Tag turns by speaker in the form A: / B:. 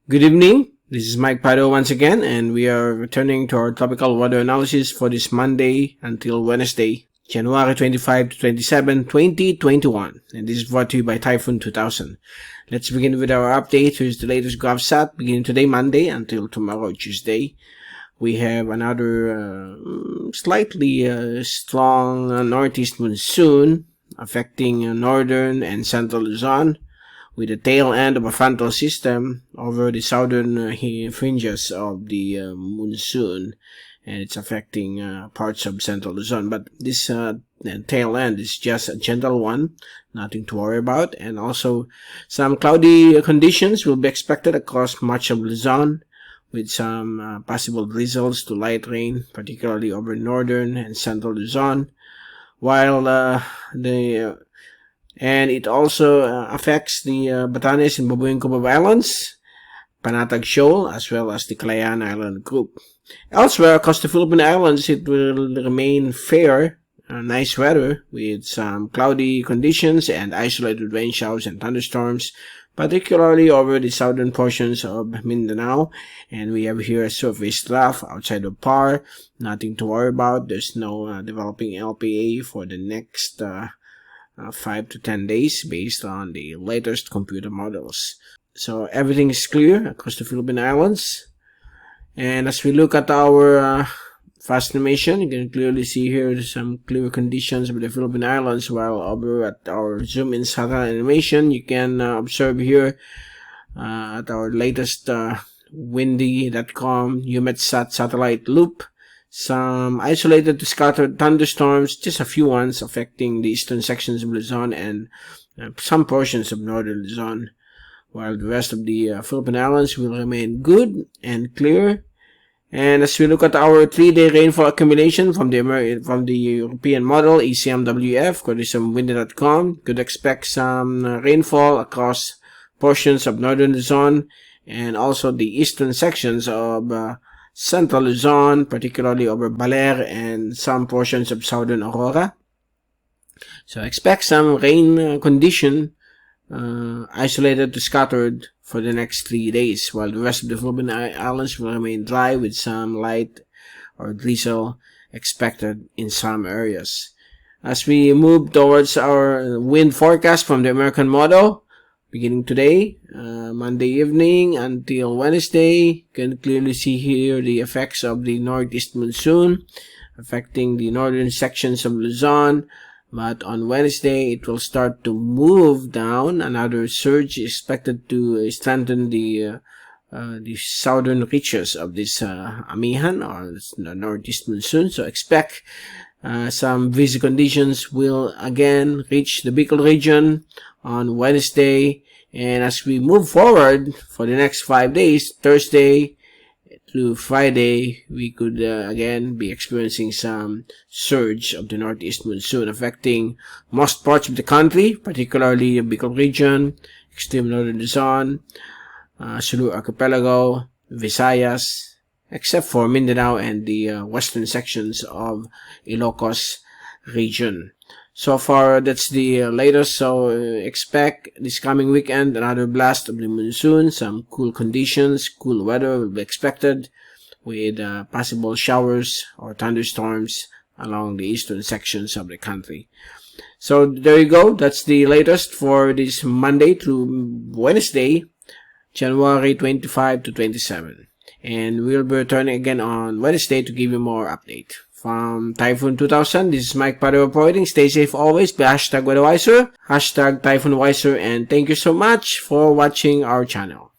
A: Good evening. This is Mike Padua once again, and we are returning to our tropical weather analysis for this Monday until Wednesday, January 25 to 27, 2021. And this is brought to you by Typhoon 2000. Let's begin with our update. Here's the latest graph sat beginning today, Monday, until tomorrow, Tuesday. We have another slightly strong northeast monsoon affecting northern and central Luzon, with the tail end of a frontal system over the southern fringes of the monsoon, and it's affecting parts of central Luzon. But this tail end is just a gentle one, nothing to worry about. And also some cloudy conditions will be expected across much of Luzon, with some possible drizzles to light rain, particularly over northern and central Luzon, while and it also affects the Batanes and Babuyan Cubao Islands, Panatag Shoal, as well as the Calayan Island group. Elsewhere across the Philippine Islands, it will remain fair, nice weather with some cloudy conditions and isolated rain showers and thunderstorms, particularly over the southern portions of Mindanao. And we have here a surface trough outside of PAR, nothing to worry about. There's no developing LPA for the next 5 to 10 days based on the latest computer models. So everything is clear across the Philippine Islands. And as we look at our fast animation, you can clearly see here some clear conditions of the Philippine Islands, while over at our zoom in satellite animation, you can observe here at our latest windy.com UMETSAT satellite loop, some isolated to scattered thunderstorms, just a few ones affecting the eastern sections of Luzon and some portions of northern Luzon, while the rest of the Philippine Islands will remain good and clear. And as we look at our 3-day rainfall accumulation from the European model ECMWF, according to windy.com, could expect some rainfall across portions of northern Luzon and also the eastern sections of central Luzon, particularly over Baler and some portions of southern Aurora. So expect some rain condition, isolated to scattered, for the next 3 days, while the rest of the Philippine Islands will remain dry with some light or drizzle expected in some areas. As we move towards our wind forecast from the American model, beginning today, Monday evening until Wednesday, you can clearly see here the effects of the northeast monsoon affecting the northern sections of Luzon. But on Wednesday, it will start to move down. Another surge is expected to strengthen the southern reaches of this Amihan, or the northeast monsoon. So expect some busy conditions will again reach the Bicol region on Wednesday. And as we move forward for the next 5 days, Thursday to Friday, we could again be experiencing some surge of the northeast monsoon affecting most parts of the country, particularly the Bicol region, extreme northern Luzon, Sulu Archipelago, Visayas, except for Mindanao and the western sections of Ilocos region. So far, that's the latest. So expect this coming weekend another blast of the monsoon. Some cool conditions, cool weather will be expected, with possible showers or thunderstorms along the eastern sections of the country. So there you go. That's the latest for this Monday through Wednesday, January 25 to 27. And we'll be returning again on Wednesday to give you more update. From Typhoon 2000, this is Mike Padua reporting. Stay safe always. Be #WeatherWiser, #TyphoonWiser, and thank you so much for watching our channel.